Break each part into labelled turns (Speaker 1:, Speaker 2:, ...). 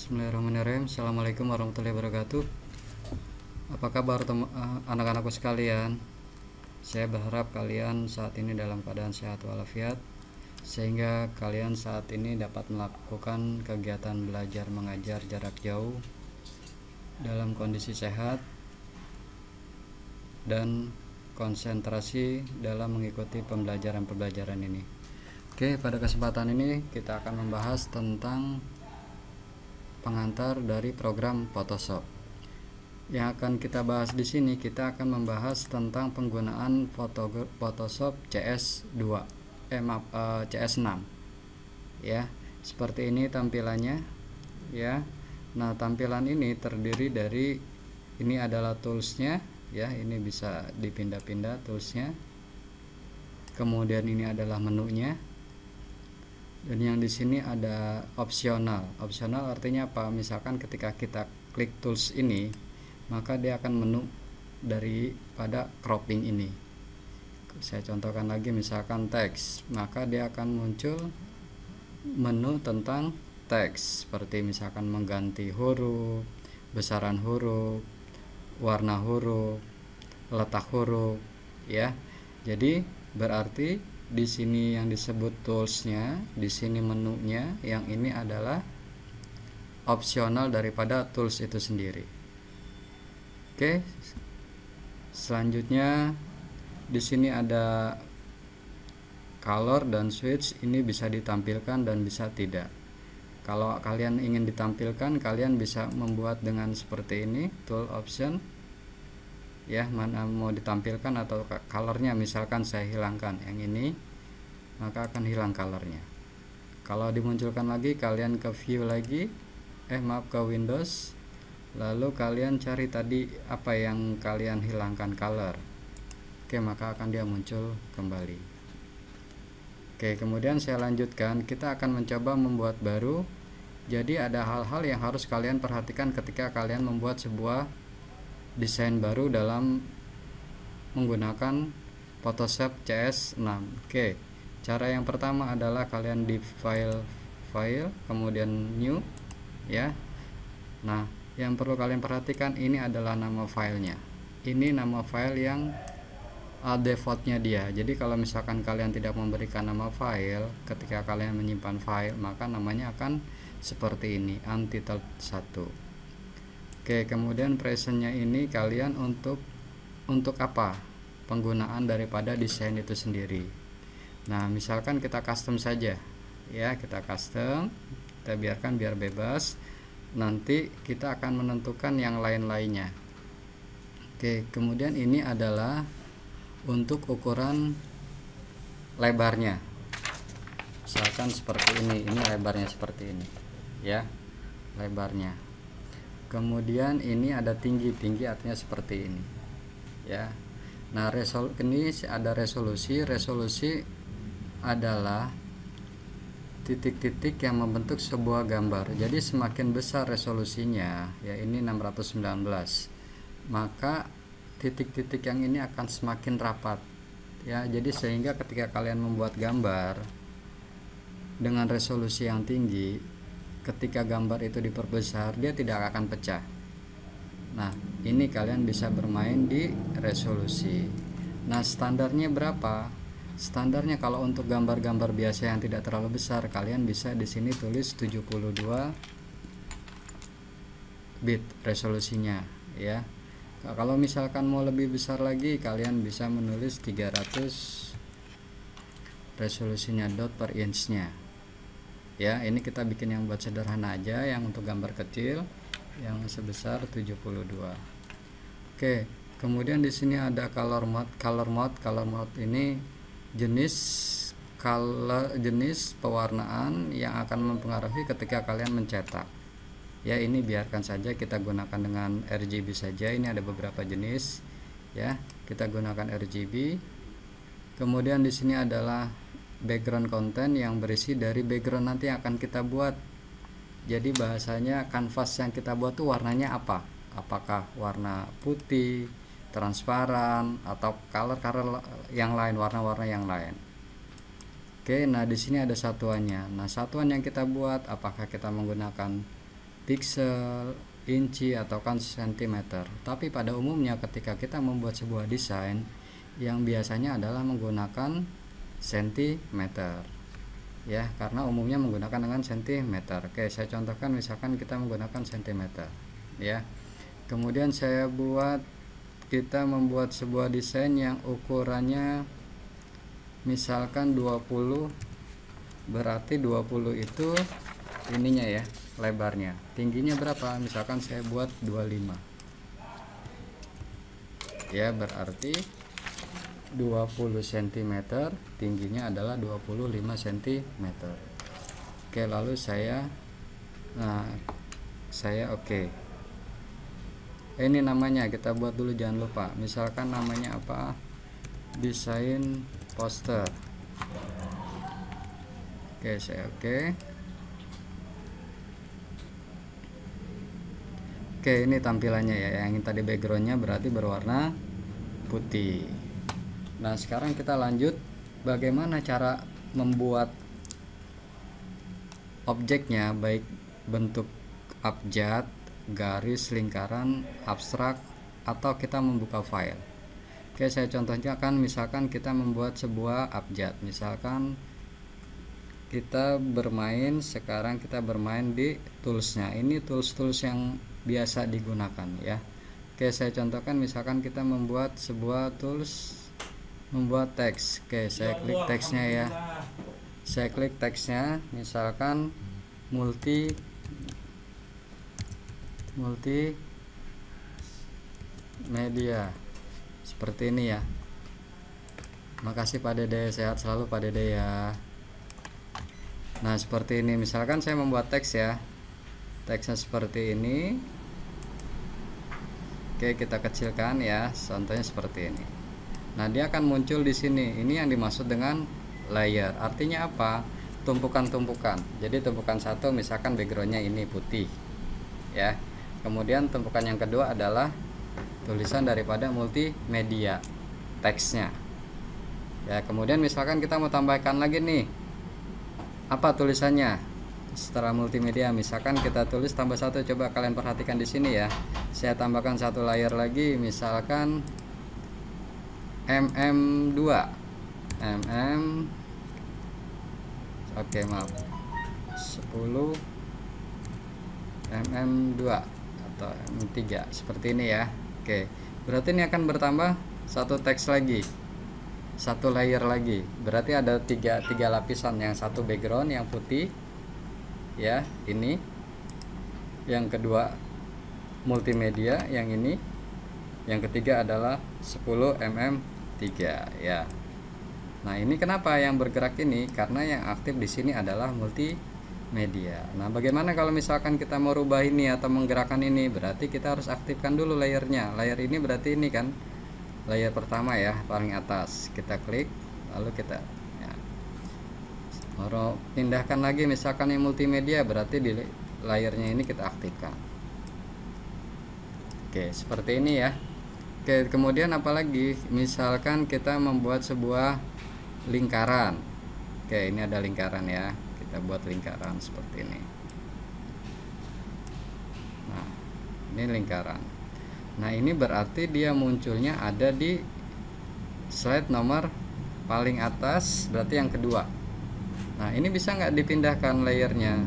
Speaker 1: Bismillahirrahmanirrahim. Assalamualaikum warahmatullahi wabarakatuh. Apa kabar anak-anakku sekalian? Saya berharap kalian saat ini dalam keadaan sehat walafiat, sehingga kalian saat ini dapat melakukan kegiatan belajar mengajar jarak jauh dalam kondisi sehat dan konsentrasi dalam mengikuti pembelajaran ini. Oke, pada kesempatan ini kita akan membahas tentang pengantar dari program Photoshop. Yang akan kita bahas di sini, kita akan membahas tentang penggunaan Photoshop CS6. Ya, seperti ini tampilannya, ya. Nah, tampilan ini terdiri dari, ini adalah toolsnya, ya. Ini bisa dipindah-pindah toolsnya. Kemudian ini adalah menunya. Dan yang di sini ada opsional. Opsional artinya apa? Misalkan ketika kita klik tools ini, maka dia akan menu daripada cropping ini. Saya contohkan lagi, misalkan teks, maka dia akan muncul menu tentang teks, seperti misalkan mengganti huruf, besaran huruf, warna huruf, letak huruf, ya. Jadi berarti di sini yang disebut toolsnya, di sini menunya, yang ini adalah opsional daripada tools itu sendiri. Oke, selanjutnya di sini ada color dan switch. Ini bisa ditampilkan dan bisa tidak. Kalau kalian ingin ditampilkan, kalian bisa membuat dengan seperti ini, tool option, ya, mana mau ditampilkan atau colornya. Misalkan saya hilangkan yang ini, maka akan hilang colornya. Kalau dimunculkan lagi, kalian ke view lagi, ke Windows, lalu kalian cari tadi apa yang kalian hilangkan, color. Oke, maka akan dia muncul kembali. Oke, kemudian saya lanjutkan, kita akan mencoba membuat baru. Jadi ada hal-hal yang harus kalian perhatikan ketika kalian membuat sebuah desain baru dalam menggunakan Photoshop CS6. Oke, cara yang pertama adalah kalian di file, kemudian new, ya. Nah, yang perlu kalian perhatikan, ini adalah nama filenya. Ini nama file yang defaultnya dia. Jadi kalau misalkan kalian tidak memberikan nama file ketika kalian menyimpan file, maka namanya akan seperti ini, untitled 1. Oke, kemudian presentnya ini kalian untuk apa? Penggunaan daripada desain itu sendiri. Nah, misalkan kita custom saja, ya, kita custom, kita biarkan biar bebas. Nanti kita akan menentukan yang lain-lainnya. Oke, kemudian ini adalah untuk ukuran lebarnya. Misalkan seperti ini lebarnya seperti ini, ya, lebarnya. Kemudian ini ada tinggi artinya seperti ini, ya. Nah, ini ada resolusi adalah titik-titik yang membentuk sebuah gambar. Jadi semakin besar resolusinya, ya, ini 619, maka titik-titik yang ini akan semakin rapat, ya. Jadi sehingga ketika kalian membuat gambar dengan resolusi yang tinggi, ketika gambar itu diperbesar, dia tidak akan pecah. Nah, ini kalian bisa bermain di resolusi. Nah, standarnya berapa? Standarnya kalau untuk gambar-gambar biasa yang tidak terlalu besar, kalian bisa di sini tulis 72 bit resolusinya, ya. Kalau misalkan mau lebih besar lagi, kalian bisa menulis 300 resolusinya, dot per inch-nya. Ya, ini kita bikin yang buat sederhana aja, yang untuk gambar kecil yang sebesar 72. Oke, kemudian di sini ada color mode. Color mode ini jenis pewarnaan yang akan mempengaruhi ketika kalian mencetak. Ya, ini biarkan saja, kita gunakan dengan RGB saja. Ini ada beberapa jenis, ya. Kita gunakan RGB. Kemudian di sini adalah background content yang berisi dari background nanti yang akan kita buat. Jadi bahasanya kanvas yang kita buat tuh warnanya apa? Apakah warna putih, transparan, atau color yang lain, warna-warna yang lain. Oke, nah di sini ada satuannya. Nah, satuan yang kita buat, apakah kita menggunakan pixel, inci, atau kan sentimeter. Tapi pada umumnya ketika kita membuat sebuah desain yang biasanya adalah menggunakan sentimeter ya, karena umumnya menggunakan dengan sentimeter. Oke, saya contohkan misalkan kita menggunakan sentimeter ya. Kemudian kita membuat sebuah desain yang ukurannya misalkan 20, berarti 20 itu ininya ya, lebarnya. Tingginya berapa? Misalkan saya buat 25 ya, berarti 20 cm, tingginya adalah 25 cm. Oke, lalu saya oke. Ini namanya kita buat dulu, jangan lupa. Misalkan namanya apa? Desain poster. Oke, saya oke. Oke, ini tampilannya ya. Yang tadi backgroundnya berarti berwarna putih. Nah, sekarang kita lanjut bagaimana cara membuat objeknya, baik bentuk abjad, garis, lingkaran, abstrak, atau kita membuka file. Oke, saya contohnya kan misalkan kita membuat sebuah abjad. Misalkan sekarang kita bermain di toolsnya. Ini tools yang biasa digunakan ya. Oke, saya contohkan misalkan kita membuat sebuah tools, membuat teks. Oke, saya klik teksnya ya. Saya klik teksnya, misalkan multimedia seperti ini ya. Makasih Pak Dede, sehat selalu Pak Dede ya. Nah, seperti ini. Misalkan saya membuat teks ya, teksnya seperti ini. Oke, kita kecilkan ya, contohnya seperti ini. Nah, dia akan muncul di sini. Ini yang dimaksud dengan layer. Artinya apa? Tumpukan-tumpukan. Jadi tumpukan satu misalkan backgroundnya ini putih ya. Kemudian tumpukan yang kedua adalah tulisan daripada multimedia, teksnya ya. Kemudian misalkan kita mau tambahkan lagi nih, apa tulisannya setelah multimedia, misalkan kita tulis tambah satu. Coba kalian perhatikan di sini ya, saya tambahkan satu layer lagi, misalkan mm2 oke maaf 10 mm2 atau mm3 seperti ini ya. Oke, berarti ini akan bertambah satu teks lagi, satu layer lagi. Berarti ada tiga lapisan, yang satu background yang putih ya, ini yang kedua multimedia yang ini, yang ketiga adalah 10 mm3 ya. Nah, ini kenapa yang bergerak ini? Karena yang aktif di sini adalah multimedia. Nah, bagaimana kalau misalkan kita mau rubah ini atau menggerakkan ini? Berarti kita harus aktifkan dulu layernya. Layer ini berarti ini kan layer pertama ya, paling atas. Kita klik, lalu kita ya, mau pindahkan lagi misalkan yang multimedia, berarti di layernya ini kita aktifkan. Oke, seperti ini ya. Oke, kemudian apalagi? Misalkan kita membuat sebuah lingkaran. Oke, ini ada lingkaran ya. Kita buat lingkaran seperti ini. Nah, ini lingkaran. Nah, ini berarti dia munculnya ada di slide nomor paling atas, berarti yang kedua. Nah, ini bisa nggak dipindahkan layernya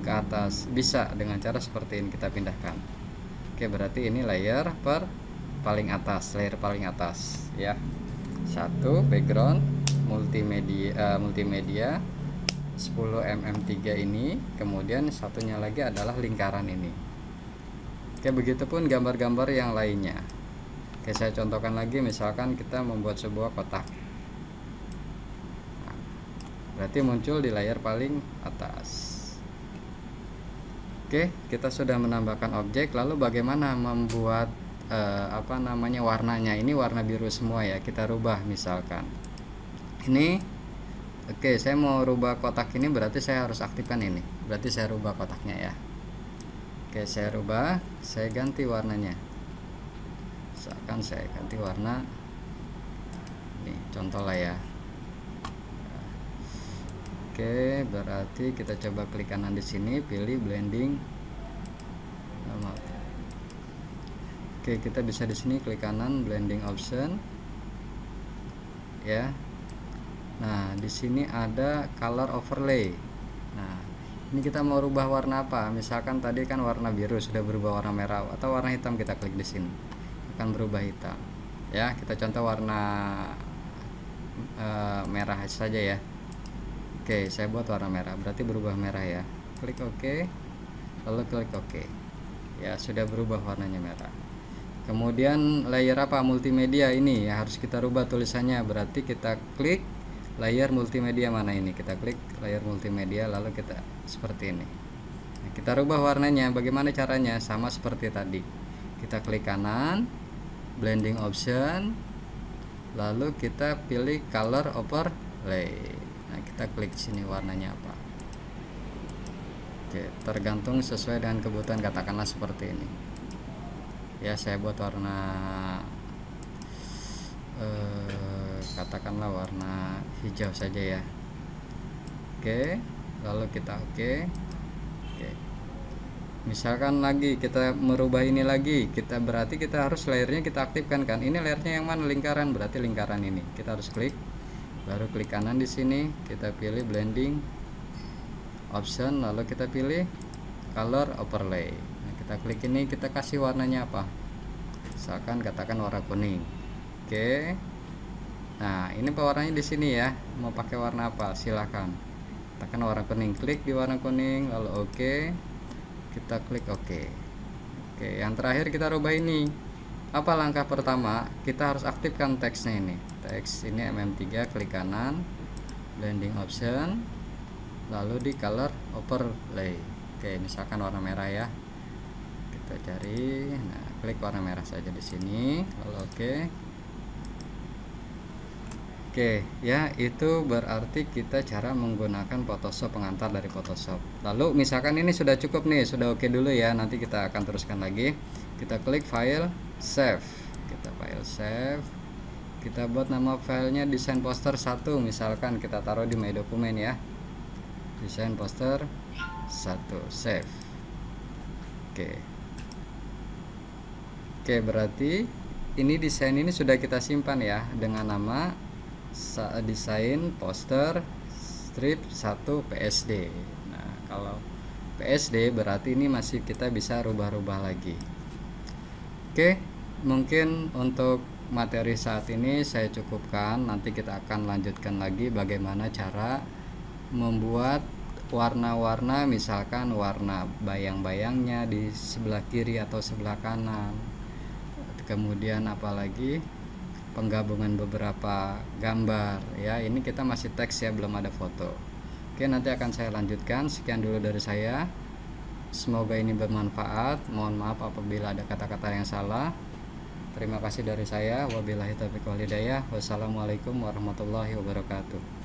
Speaker 1: ke atas? Bisa, dengan cara seperti ini kita pindahkan. Oke, berarti ini layer paling atas, layer paling atas ya. Satu background multimedia 10 mm3 ini, kemudian satunya lagi adalah lingkaran ini. Oke, begitupun gambar-gambar yang lainnya. Oke, saya contohkan lagi, misalkan kita membuat sebuah kotak. Nah, berarti muncul di layar paling atas. Oke, kita sudah menambahkan objek. Lalu bagaimana membuat warnanya? Ini warna biru semua ya, kita rubah misalkan ini. Oke, saya mau rubah kotak ini, berarti saya harus aktifkan ini. Berarti saya rubah kotaknya ya. Oke, saya rubah, saya ganti warnanya. Misalkan saya ganti warna ini, contoh lah ya. Oke, berarti kita coba klik kanan di sini, pilih blending Oke, kita bisa di sini klik kanan blending option ya. Nah, di sini ada color overlay. Nah, ini kita mau rubah warna apa? Misalkan tadi kan warna biru sudah berubah warna merah, atau warna hitam, kita klik di sini akan berubah hitam. Ya, kita contoh warna merah saja ya. Oke, saya buat warna merah, berarti berubah merah ya. Klik OK, lalu klik OK. Ya, sudah berubah warnanya merah. Kemudian layer apa? Multimedia ini ya, harus kita rubah tulisannya, berarti kita klik layer multimedia mana ini, kita klik layer multimedia, lalu kita seperti ini. Nah, kita rubah warnanya. Bagaimana caranya? Sama seperti tadi, kita klik kanan blending option, lalu kita pilih color overlay. Nah, kita klik sini warnanya apa. Oke, tergantung sesuai dengan kebutuhan, katakanlah seperti ini ya. Saya buat warna katakanlah warna hijau saja ya. Oke, lalu kita oke. Misalkan lagi kita merubah ini lagi, berarti kita harus layernya kita aktifkan kan. Ini layernya yang mana? Lingkaran, berarti lingkaran ini kita harus klik, baru klik kanan di sini, kita pilih blending option, lalu kita pilih color overlay. Nah, kita klik ini, kita kasih warnanya apa, misalkan katakan warna kuning. Oke, nah ini pewarnanya di sini ya, mau pakai warna apa silahkan, katakan warna kuning. Klik di warna kuning, lalu oke, kita klik oke. Oke, yang terakhir kita rubah ini. Apa langkah pertama? Kita harus aktifkan teksnya ini. Teks ini MM3, klik kanan blending option, lalu di color overlay. Oke, misalkan warna merah ya, kita cari. Nah, klik warna merah saja di sini, lalu oke. Oke ya, itu berarti kita cara menggunakan Photoshop, pengantar dari Photoshop. Lalu misalkan ini sudah cukup nih, sudah oke dulu ya, nanti kita akan teruskan lagi. Kita klik file, save. Kita file save, kita buat nama filenya desain poster 1, misalkan kita taruh di my dokumen ya, desain poster 1, save. Oke, berarti ini desain ini sudah kita simpan ya dengan nama desain poster strip 1 PSD. Nah, kalau PSD berarti ini masih kita bisa rubah-rubah lagi. Oke, mungkin untuk materi saat ini saya cukupkan. Nanti kita akan lanjutkan lagi bagaimana cara membuat warna-warna, misalkan warna bayang-bayangnya di sebelah kiri atau sebelah kanan. Kemudian apalagi penggabungan beberapa gambar ya. Ini kita masih teks ya, belum ada foto. Oke, nanti akan saya lanjutkan. Sekian dulu dari saya, semoga ini bermanfaat. Mohon maaf apabila ada kata-kata yang salah. Terima kasih dari saya. Wabillahi taufiq wal hidayah. Wassalamualaikum warahmatullahi wabarakatuh.